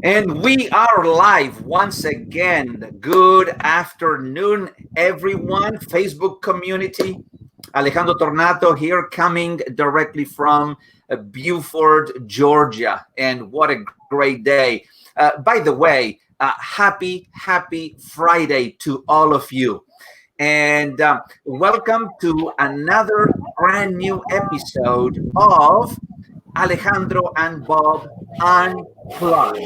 And we are live once again. Good afternoon, everyone. Facebook community. Alejandro Tornato here, coming directly from Beaufort, Georgia. And what a great day. By the way, happy Friday to all of you. And welcome to another brand new episode of Alejandro and Bob Unplugged.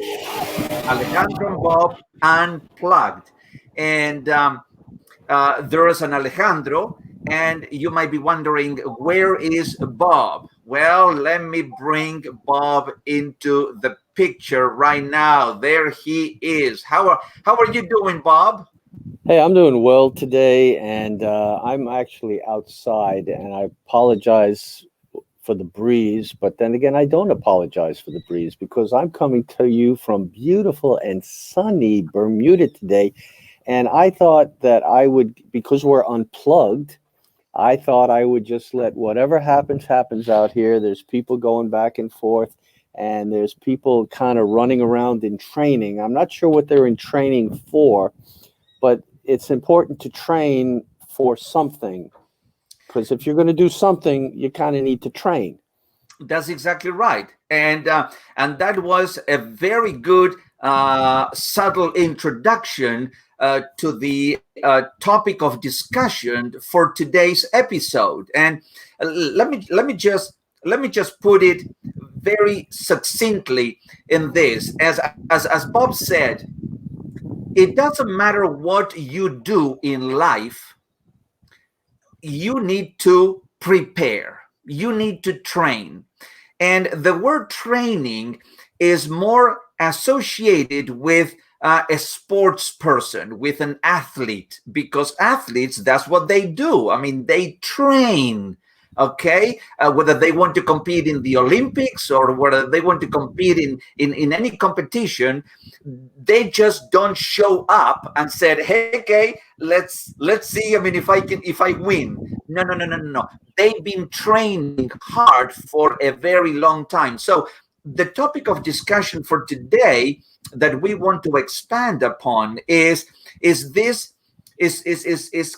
Alejandro and Bob Unplugged. And there is an Alejandro, and you might be wondering, where is Bob? Well, let me bring Bob into the picture right now. There he is. How are you doing, Bob? Hey, I'm doing well today, and I'm actually outside, and I apologize for the breeze, but then again, I don't apologize for the breeze because I'm coming to you from beautiful and sunny Bermuda today, and I thought that I would, because we're unplugged, I thought I would just let whatever happens out here. There's people going back and forth, and there's people kind of running around in training. I'm not sure what they're in training for, but it's important to train for something, because if you're going to do something, you kind of need to train. That's exactly right, and that was a very good subtle introduction to the topic of discussion for today's episode. And let me just put it very succinctly in this, as Bob said, it doesn't matter what you do in life, you need to prepare, you need to train. And the word training is more associated with a sports person, with an athlete, because athletes, that's what they do. I mean, they train. Okay, whether they want to compete in the Olympics or whether they want to compete in any competition, they just don't show up and said, "Hey, okay, let's see. I mean, if I win." No. They've been training hard for a very long time. So the topic of discussion for today that we want to expand upon is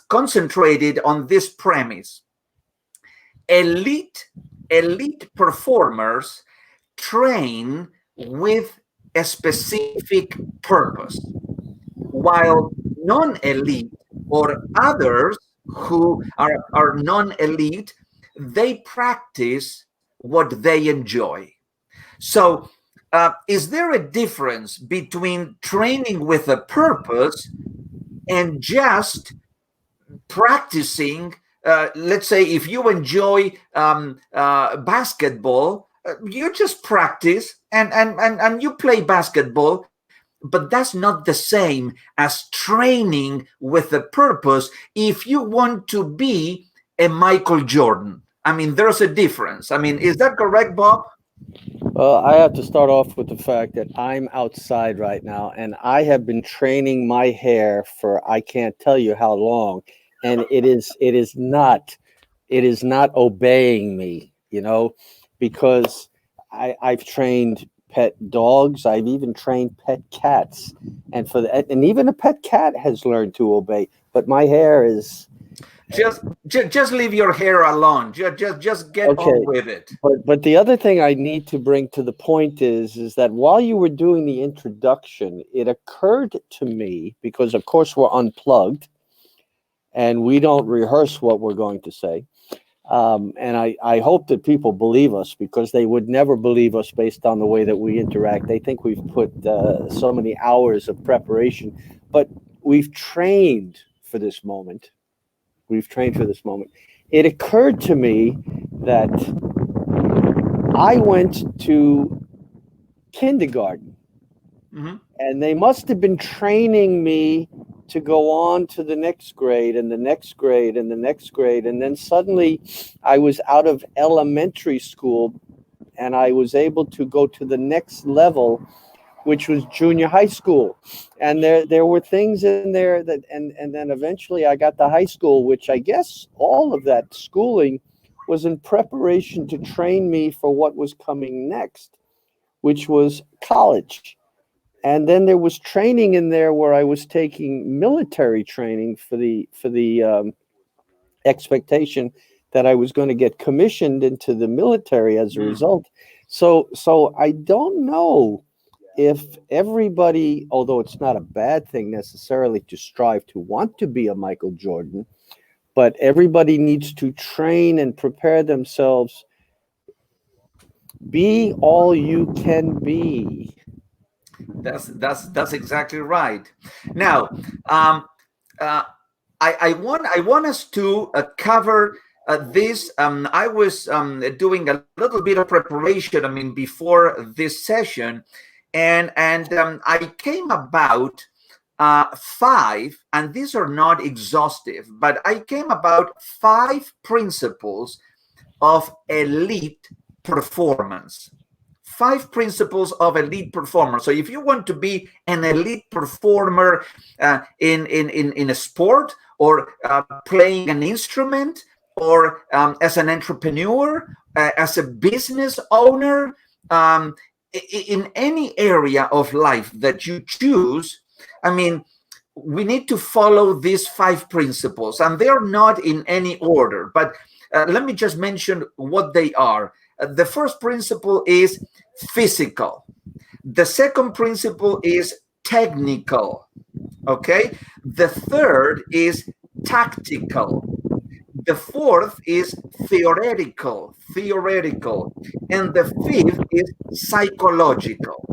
concentrated on this premise. Elite performers train with a specific purpose, while non-elite or others who are non-elite, they practice what they enjoy. So is there a difference between training with a purpose and just practicing? Let's say if you enjoy basketball, you just practice and you play basketball, but that's not the same as training with a purpose if you want to be a Michael Jordan. I mean, there's a difference. I mean, is that correct, Bob? Well, I have to start off with the fact that I'm outside right now, and I have been training my hair for I can't tell you how long, and it is not obeying me, because I've trained pet dogs, I've even trained pet cats, and even a pet cat has learned to obey. But my hair is Just leave your hair alone. Just get on okay. with it. But the other thing I need to bring to the point is that while you were doing the introduction, it occurred to me, because of course we're unplugged and we don't rehearse what we're going to say. And I hope that people believe us, because they would never believe us based on the way that we interact. They think we've put so many hours of preparation, but we've trained for this moment. We've trained for this moment. It occurred to me that I went to kindergarten, Mhm. and they must have been training me to go on to the next grade and the next grade and the next grade. And then suddenly I was out of elementary school and I was able to go to the next level, which was junior high school. And there were things in there and then eventually I got to high school, which I guess all of that schooling was in preparation to train me for what was coming next, which was college. And then there was training in there where I was taking military training for the expectation that I was going to get commissioned into the military as a Mm. result. So I don't know if everybody, although it's not a bad thing necessarily to strive to want to be a Michael Jordan, but everybody needs to train and prepare themselves. Be all you can be. That's exactly right. Now, um, uh, I want us to cover this. I was doing a little bit of preparation. I mean, before this session, and I came about five, and these are not exhaustive, but I came about five principles of elite performance. Five principles of elite performance. So if you want to be an elite performer in a sport, or playing an instrument, or as an entrepreneur, as a business owner, um, in any area of life that you choose, I mean, we need to follow these five principles, and they're not in any order, but let me just mention what they are. The first principle is physical. The second principle is technical. Okay. The third is tactical. The fourth is theoretical. And the fifth is psychological.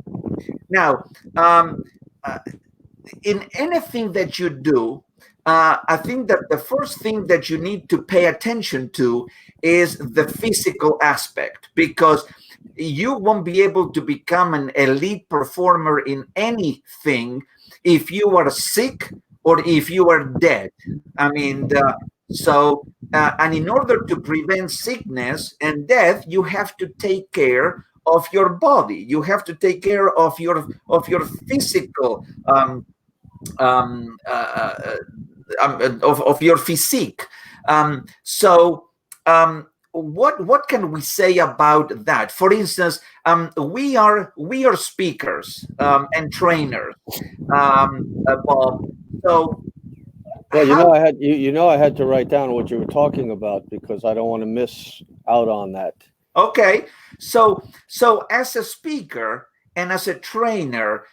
Now, um, uh, in anything that you do, I think that the first thing that you need to pay attention to is the physical aspect, because you won't be able to become an elite performer in anything if you are sick or if you are dead. I mean, and in order to prevent sickness and death, you have to take care of your body. You have to take care of your physical um, uh, uh, of your physique. So, what can we say about that? For instance, we are speakers and trainers, Bob. So Well, how? I had to write down what you were talking about because I don't want to miss out on that. Okay, so as a speaker and as a trainer,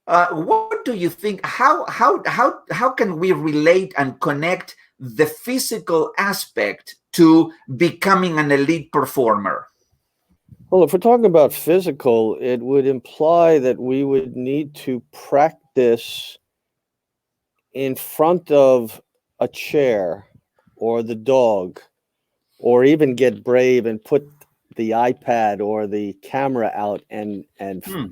what do you think? How can we relate and connect the physical aspect to becoming an elite performer? Well, if we're talking about physical, it would imply that we would need to practice in front of a chair or the dog, or even get brave and put the iPad or the camera out and Hmm.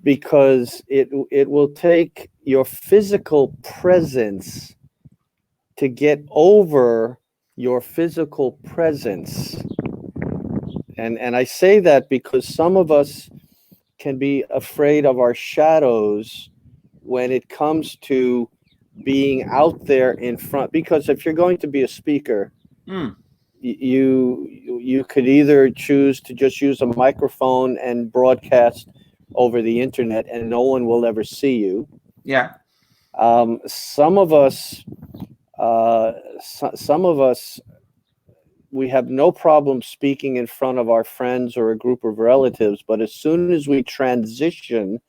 because it will take your physical presence to get over your physical presence. And I say that because some of us can be afraid of our shadows when it comes to being out there in front, because if you're going to be a speaker, Hmm. you could either choose to just use a microphone and broadcast over the internet and no one will ever see you. Yeah. Some of us some of us, we have no problem speaking in front of our friends or a group of relatives, but as soon as we transition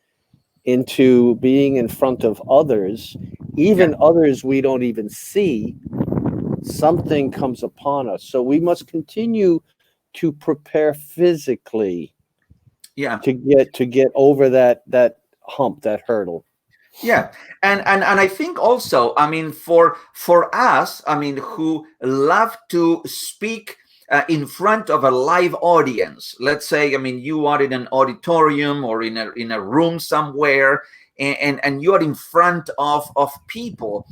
into being in front of others, Yeah. even others we don't even see, something comes upon us. So we must continue to prepare physically Yeah. to get over that hump, that hurdle. Yeah, and I think also, I mean, for us, I mean, who love to speak in front of a live audience. Let's say, I mean, you are in an auditorium or in a room somewhere, and you are in front of people.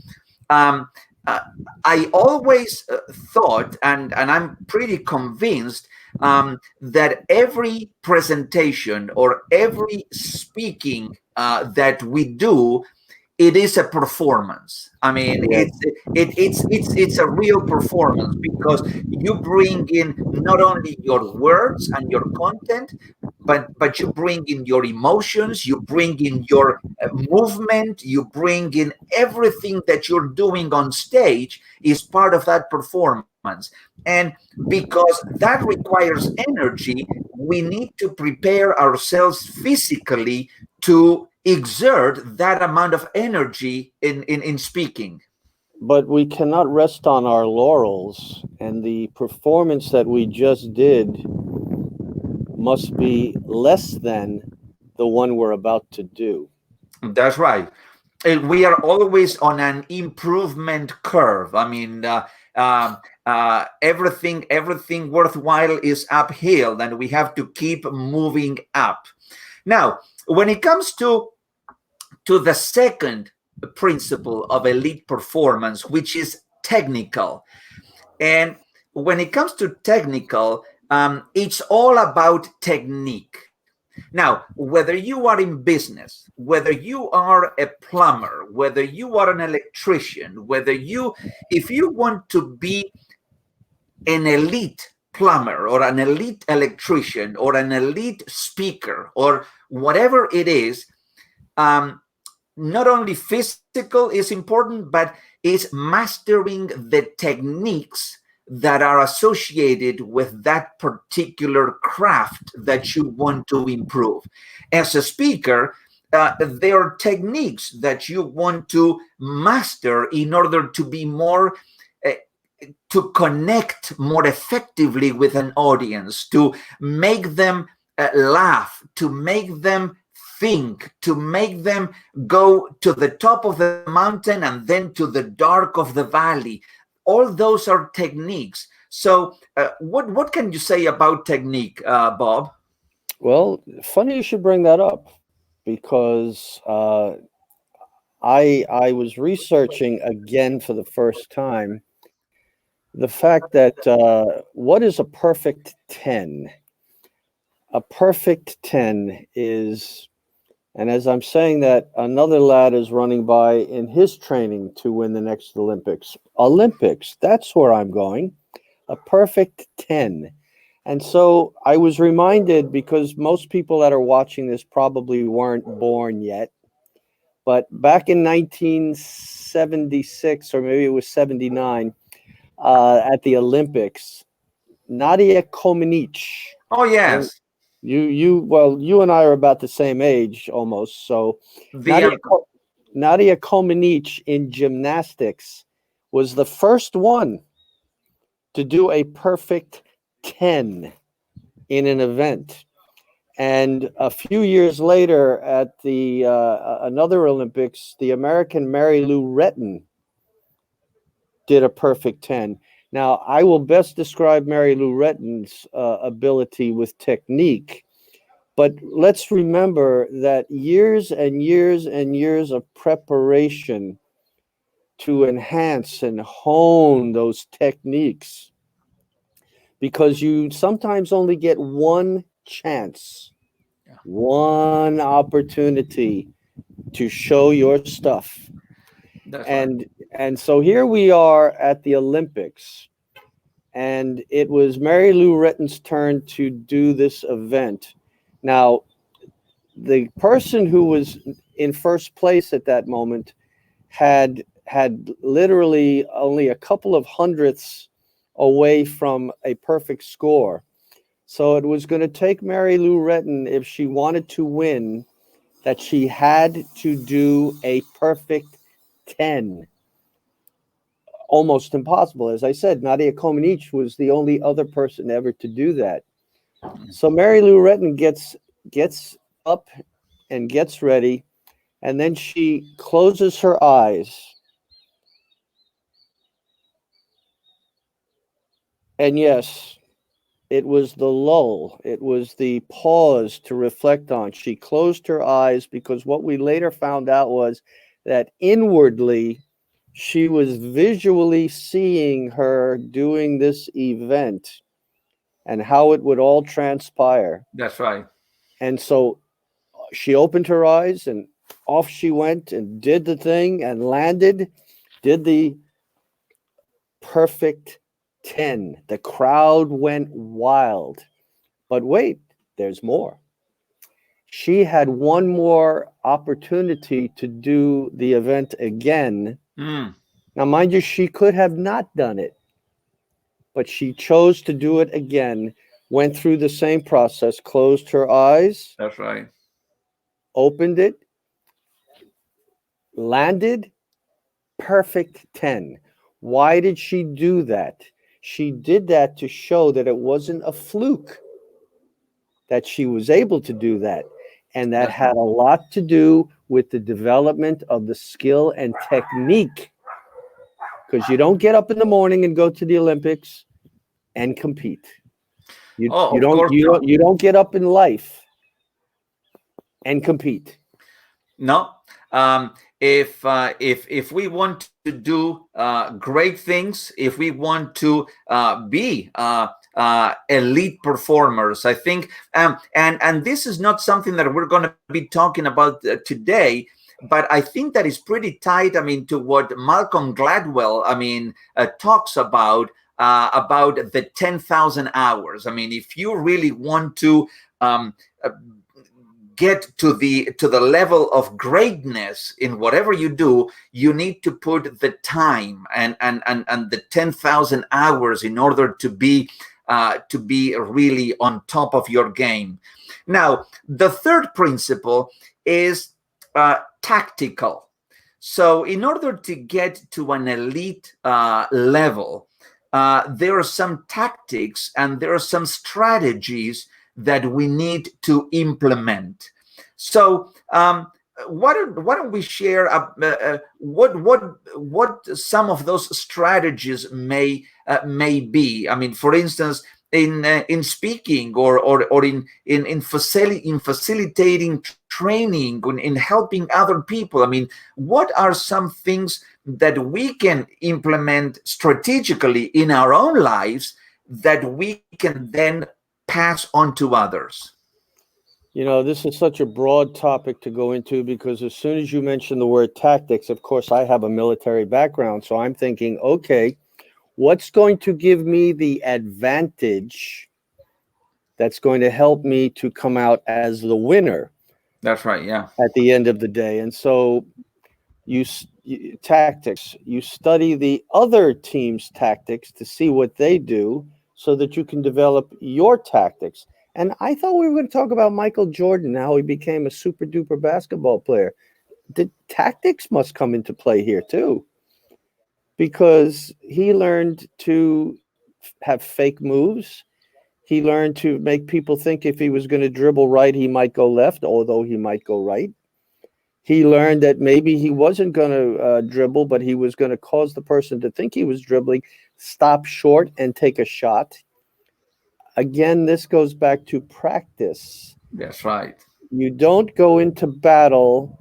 Um, uh, I always thought, and I'm pretty convinced, that every presentation or every speaking that we do it is a performance. I mean, Yeah. it's a real performance because you bring in not only your words and your content, but you bring in your emotions, you bring in your movement, you bring in everything that you're doing on stage is part of that performance. And because that requires energy, we need to prepare ourselves physically to exert that amount of energy in speaking. But we cannot rest on our laurels, and the performance that we just did must be less than the one we're about to do. That's right. We are always on an improvement curve. I mean, everything worthwhile is uphill, and we have to keep moving up. Now, when it comes to the second principle of elite performance, which is technical, and when it comes to technical, it's all about technique. Now, whether you are in business, whether you are a plumber, whether you are an electrician, if you want to be an elite plumber or an elite electrician or an elite speaker or whatever it is, um, not only physical is important, but it's mastering the techniques that are associated with that particular craft that you want to improve. As a speaker, there are techniques that you want to master in order to be more uh, to connect more effectively with an audience, to make them laugh, to make them think, to make them go to the top of the mountain and then to the dark of the valley. All those are techniques. So, what can you say about technique, Bob? Well, funny you should bring that up because I was researching again for the first time the fact that what is a perfect 10? A perfect 10 is, and as I'm saying that, another lad is running by in his training to win the next Olympics. Olympics, that's where I'm going. A perfect 10. And so I was reminded, because most people that are watching this probably weren't born yet, but back in 1976, or maybe it was 79, at the Olympics, Nadia Comaneci. Oh, I don't, yes. well, you and I are about the same age almost. So The Nadia, Nadia Comaneci in gymnastics was the first one to do a perfect 10 in an event. And a few years later, at the another Olympics, the American Mary Lou Retton did a perfect 10. Now, I will best describe Mary Lou Retton's ability with technique, but let's remember that years and years and years of preparation to enhance and hone those techniques, because you sometimes only get one chance, yeah, one opportunity to show your stuff. that's right. And so here we are at the Olympics, and it was Mary Lou Retton's turn to do this event. Now, the person who was in first place at that moment had literally only a couple of hundredths away from a perfect score. So it was going to take Mary Lou Retton, if she wanted to win, that she had to do a perfect 10. Almost impossible. As I said, Nadia Comaneci was the only other person ever to do that. So Mary Lou Retton gets up and gets ready, and then she closes her eyes. And yes, it was the lull. It was the pause to reflect on. She closed her eyes because what we later found out was that inwardly she was visually seeing her doing this event and how it would all transpire. That's right. And so she opened her eyes and Off she went and did the thing and landed, did the perfect 10. The crowd went wild. But wait, there's more. She had one more opportunity to do the event again. Mm, Now, mind you, she could have not done it, but she chose to do it again, went through the same process, closed her eyes, that's right. opened it, landed, perfect 10. Why did she do that? She did that to show that it wasn't a fluke that she was able to do that. And that That's right. had a lot to do with the development of the skill and technique. Because you don't get up in the morning and go to the Olympics and compete. You, Oh, you of don't course you not. don't you don't get up in life and compete. No. If we want to do great things, if we want to be elite performers, I think, and this is not something that we're going to be talking about today, but I think that is pretty tight. I mean, to what Malcolm Gladwell, I mean, talks about the 10,000 hours. I mean, if you really want to uh, get to the level of greatness in whatever you do, you need to put the time and the 10,000 hours in order to be really on top of your game. Now, the third principle is tactical. So in order to get to an elite level, there are some tactics and there are some strategies that we need to implement. So why don't we share what some of those strategies may be? I mean, for instance, in speaking or in facilitating training, in helping other people. I mean, what are some things that we can implement strategically in our own lives that we can then pass on to others? You know, this is such a broad topic to go into because as soon as you mention the word tactics, of course, I have a military background. So I'm thinking, okay, what's going to give me the advantage that's going to help me to come out as the winner That's right. Yeah. at the end of the day? And so tactics, you study the other team's tactics to see what they do so that you can develop your tactics. And I thought we were going to talk about Michael Jordan, how he became a super duper basketball player. The tactics must come into play here too, because he learned to have fake moves. He learned to make people think if he was going to dribble right, he might go left, although he might go right. He learned that maybe he wasn't going to dribble, but he was going to cause the person to think he was dribbling, stop short, and take a shot. Again, this goes back to practice. That's right. You don't go into battle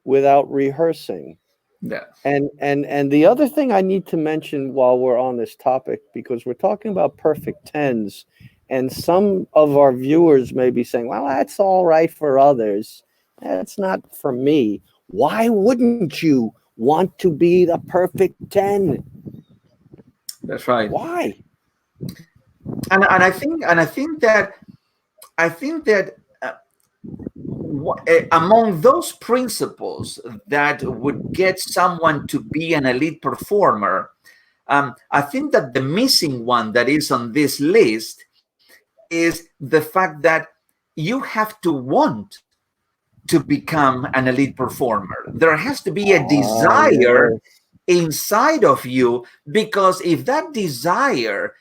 without rehearsing. Yeah. And the other thing I need to mention while we're on this topic, because we're talking about perfect tens, and some of our viewers may be saying, well, that's all right for others. That's not for me. Why wouldn't you want to be the perfect 10? That's right. Why? And I think that among those principles that would get someone to be an elite performer, I think that the missing one that is on this list is the fact that you have to want to become an elite performer. There has to be a Ah, desire yes. inside of you, because if that desire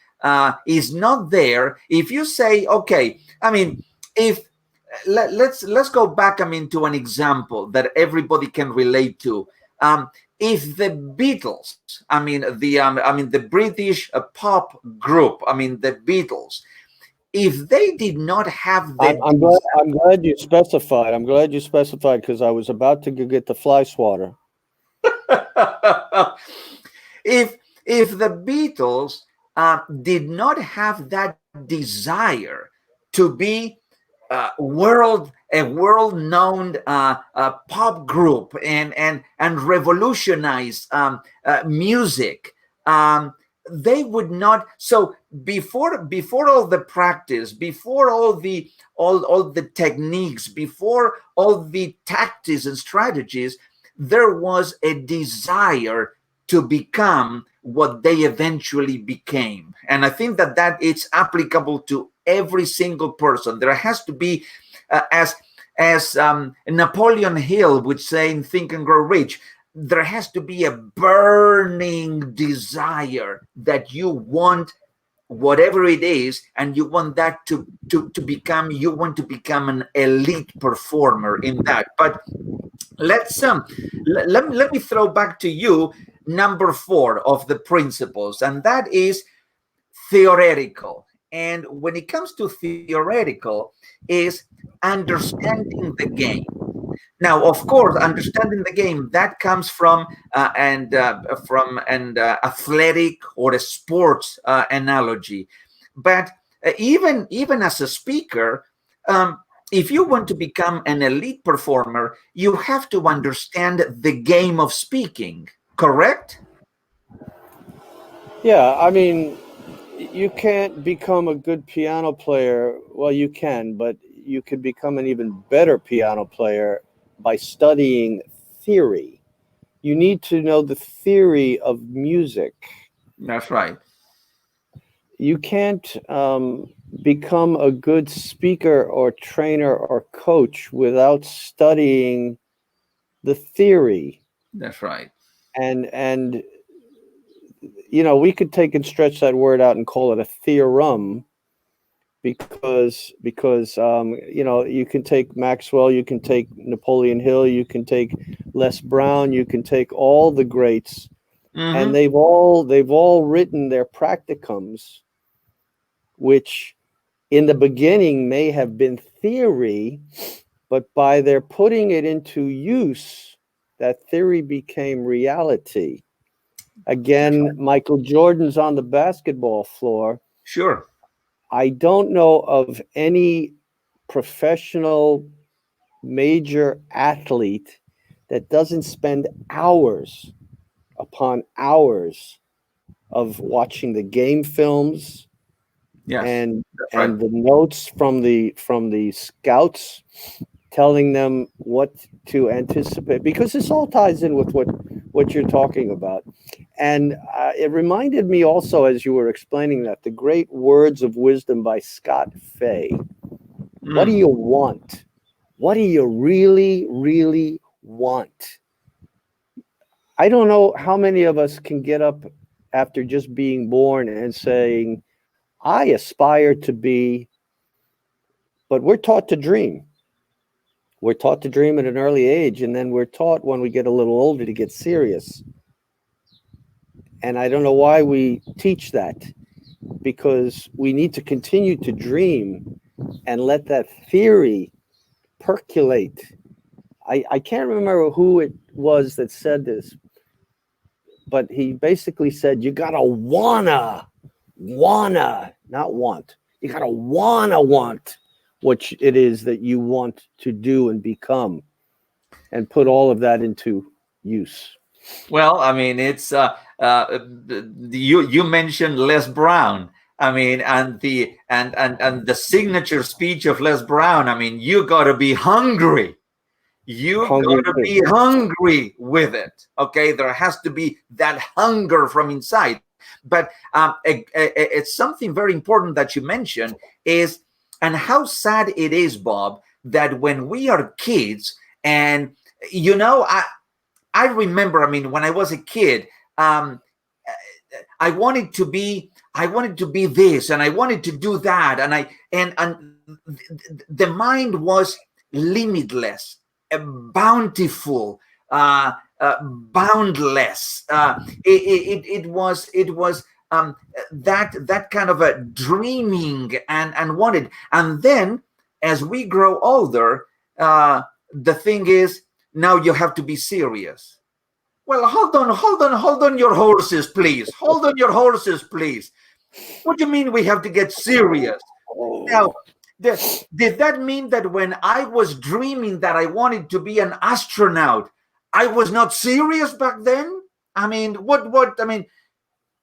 is not there, if you say, okay, I mean, if let's go back, I mean, to an example that everybody can relate to. If the Beatles, I mean the British pop group, I mean the Beatles, if they did not have the I'm glad you specified. I'm glad you specified because I was about to go get the fly swatter. if the Beatles did not have that desire to be world a world-known pop group and revolutionized music. They would not. So before all the practice, before all the techniques, before all the tactics and strategies, there was a desire to become what they eventually became. And I think that it's applicable to every single person. There has to be, as Napoleon Hill would say in Think and Grow Rich, there has to be a burning desire that you want whatever it is, and you want that to become, you want to become an elite performer in that. But let's let me throw back to you number 4 of the principles, and that is theoretical. And when it comes to theoretical, is understanding the game. Now, of course, understanding the game, that comes from an athletic or a sports analogy. But even as a speaker, if you want to become an elite performer, you have to understand the game of speaking. Correct? Yeah, I mean, you can't become a good piano player. Well, you can, but you could become an even better piano player by studying theory. You need to know the theory of music. That's right. You can't become a good speaker or trainer or coach without studying the theory. That's right. And we could take and stretch that word out and call it a theorem, because you can take Maxwell, you can take Napoleon Hill, you can take Les Brown, you can take all the greats, and Mm-hmm. they've all written their practicums, which in the beginning may have been theory, but by their putting it into use, that theory became reality. That's Again, right. Michael Jordan's on the basketball floor. Sure. I don't know of any professional major athlete that doesn't spend hours upon hours of watching the game films Yes. and That's right. and the notes from the scouts telling them what to anticipate, because this all ties in with what you're talking about. And it reminded me also, as you were explaining that, the great words of wisdom by Scott Fay. What do Mm. you want? What do you really, really want? I don't know how many of us can get up after just being born and saying, I aspire to be, but we're taught to dream. We're taught to dream at an early age, and then we're taught when we get a little older to get serious. And I don't know why we teach that, because we need to continue to dream and let that theory percolate. I can't remember who it was that said this, but he basically said, you gotta wanna, not want. You gotta wanna want what it is that you want to do and become, and put all of that into use. Well, I mean, it's you mentioned Les Brown. I mean, and the signature speech of Les Brown. I mean, you got to be hungry. You Hungry got to pig. be hungry with it. Okay, there has to be that hunger from inside. But it's something very important that you mentioned is, and how sad it is, Bob, that when we are kids, and I remember, I mean, when I was a kid, I wanted to be this, and I wanted to do that, and the mind was limitless, bountiful, boundless. It was that kind of a dreaming and wanted. And then as we grow older, the thing is, now you have to be serious. Well, hold on your horses, please. Hold on your horses, please. What do you mean we have to get serious? Now, Oh, Did that mean that when I was dreaming that I wanted to be an astronaut, I was not serious back then? I mean, what I mean,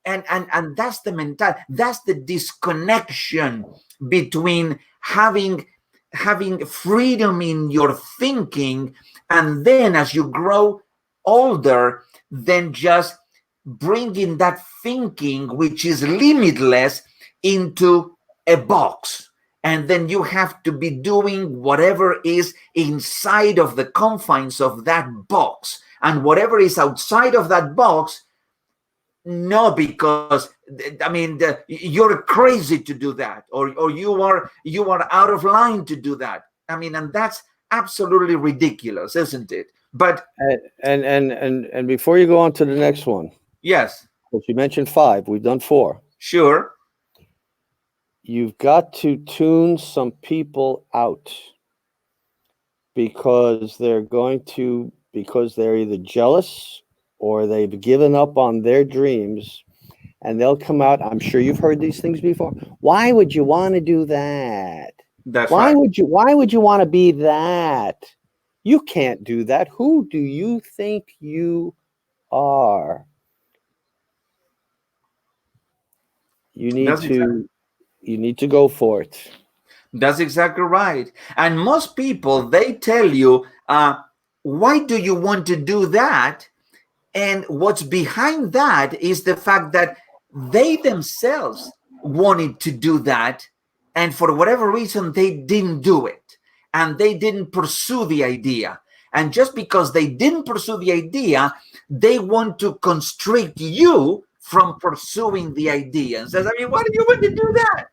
and that's the mentality, that's the disconnection between having freedom in your thinking, and then as you grow older, then just bringing that thinking which is limitless into a box, and then you have to be doing whatever is inside of the confines of that box, and whatever is outside of that box, no, because I mean you're crazy to do that, or you are out of line to do that. I mean, and that's absolutely ridiculous, isn't it? But And before you go on to the next one, yes, because you mentioned five, we've done four. sure. You've got to tune some people out because they're either jealous or they've given up on their dreams, and they'll come out. I'm sure you've heard these things before. Why would you want to do that? That's Why right. would you want to be that? You can't do that. Who do you think you are? You need That's exactly. to you need to go for it. That's exactly right. And most people, they tell you, why do you want to do that? And what's behind that is the fact that they themselves wanted to do that. And for whatever reason, they didn't do it. And they didn't pursue the idea. And just because they didn't pursue the idea, they want to constrict you from pursuing the idea. And says, I mean, why do you want to do that?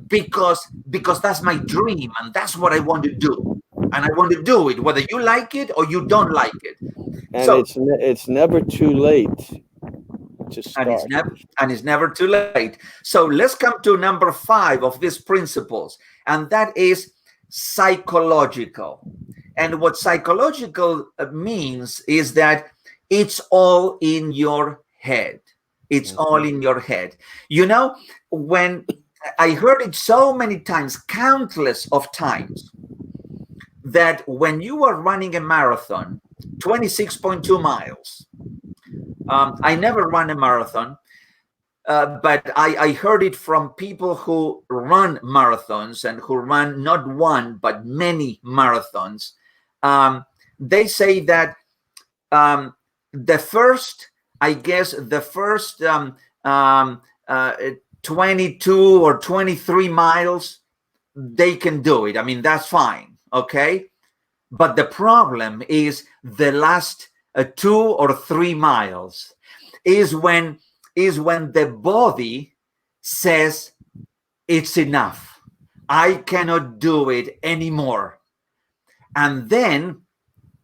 Because that's my dream and that's what I want to do. And I want to do it, whether you like it or you don't like it. And So it's never too late to and it's start. never too late. So let's come to number 5 of these principles, and that is psychological. And what psychological means is that it's all in your head. It's all in your head. You know, when I heard it so many times, countless of times, that when you are running a marathon, 26.2 miles, I never ran a marathon, but I heard it from people who run marathons and who run not one, but many marathons. They say that um, the first, I guess, the first uh, 22 or 23 miles, they can do it. I mean, that's fine. Okay. But the problem is the last 2 or 3 miles is when the body says it's enough. I cannot do it anymore. And then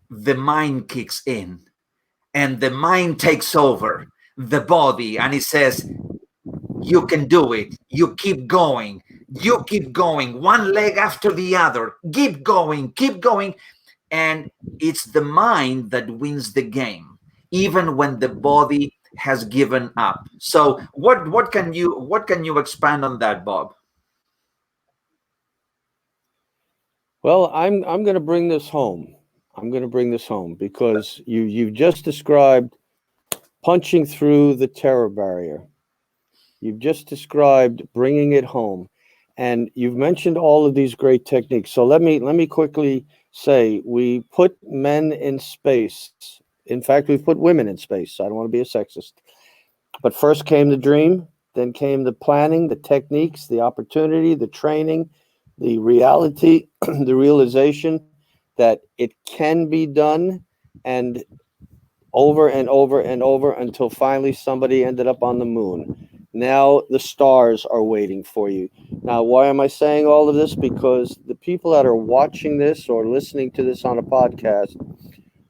the mind kicks in and the mind takes over the body and it says, you can do it. You keep going. You keep going, one leg after the other. Keep going, keep going. And it's the mind that wins the game, even when the body has given up. So what can you expand on that, Bob? Well, I'm going to bring this home. I'm going to bring this home because you've just described punching through the terror barrier. You've just described bringing it home, and you've mentioned all of these great techniques. So let me quickly say we put men in space. In fact, we've put women in space. I don't want to be a sexist. But first came the dream, then came the planning, the techniques, the opportunity, the training, the reality, the realization that it can be done, and over and over and over until finally somebody ended up on the moon. Now the stars are waiting for you. Now, why am I saying all of this? Because the people that are watching this or listening to this on a podcast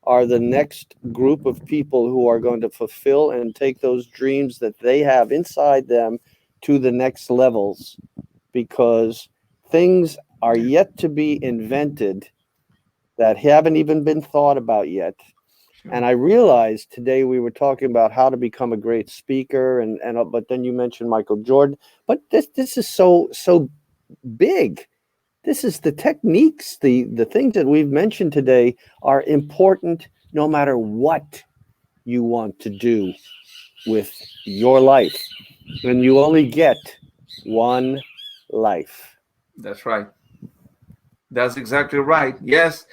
are the next group of people who are going to fulfill and take those dreams that they have inside them to the next levels, because things are yet to be invented that haven't even been thought about yet. Sure. And I realized today we were talking about how to become a great speaker, and but then you mentioned Michael Jordan. But this is so big. This is the techniques, the things that we've mentioned today are important no matter what you want to do with your life. And you only get one life. That's right. That's exactly right. Yes.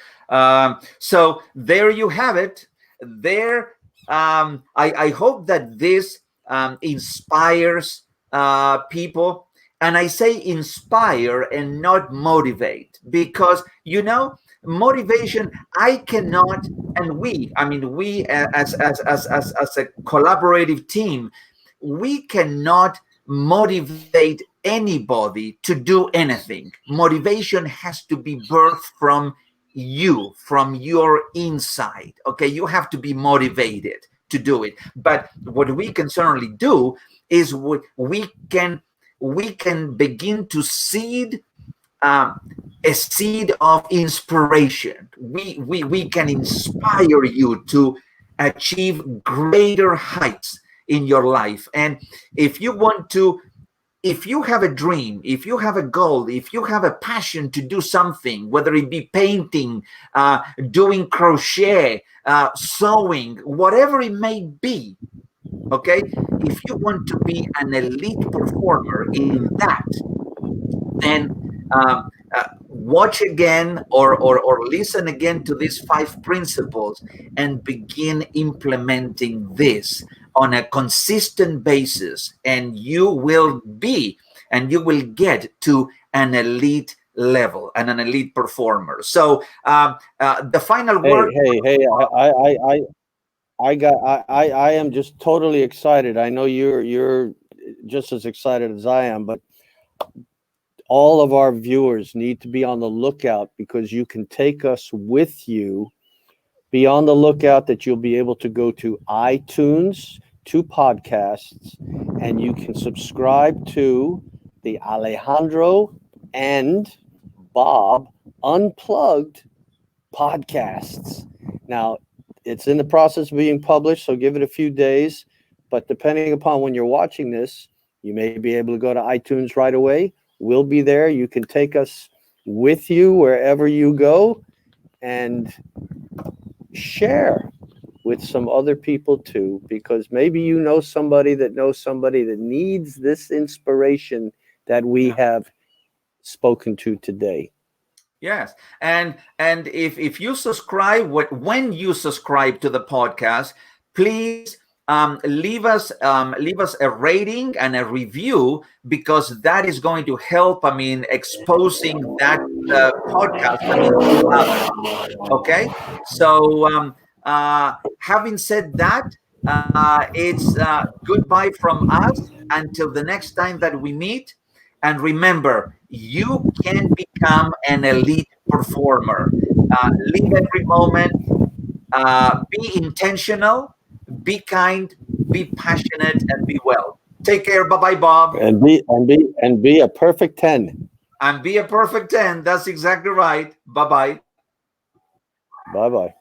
So there you have it. There. I hope that this inspires people. And I say inspire and not motivate, because motivation. I cannot, and we. I mean, we as a collaborative team, we cannot motivate anybody to do anything. Motivation has to be birthed from you, from your inside. Okay, you have to be motivated to do it. But what we can certainly do is we can begin to seed um, a seed of inspiration. We can inspire you to achieve greater heights in your life. And if you want to, if you have a dream, if you have a goal, if you have a passion to do something, whether it be painting, doing crochet, sewing, whatever it may be, okay, if you want to be an elite performer in that, then watch again, or listen again to these five principles, and begin implementing this on a consistent basis, and you will be, and you will get to an elite level and an elite performer. So the final Hey, word. hey, hey! I am just totally excited. I know you're just as excited as I am, but all of our viewers need to be on the lookout, because you can take us with you. Be on the lookout that you'll be able to go to iTunes, to podcasts, and you can subscribe to the Alejandro and Bob Unplugged podcasts. Now, it's in the process of being published, so give it a few days. But depending upon when you're watching this, you may be able to go to iTunes right away. We'll be there. You can take us with you wherever you go, and share with some other people too, because maybe you know somebody that knows somebody that needs this inspiration that we Yeah. have spoken to today. Yes, and if you subscribe, when you subscribe to the podcast, please leave us a rating and a review, because that is going to help. I mean, exposing that podcast. I mean, to others. Okay, so having said that, it's goodbye from us until the next time that we meet. And remember, you can become an elite performer. Live every moment, be intentional, be kind, be passionate, and be well. Take care. Bye bye, Bob. And be a perfect 10. And be a perfect 10. That's exactly right. Bye bye. Bye bye.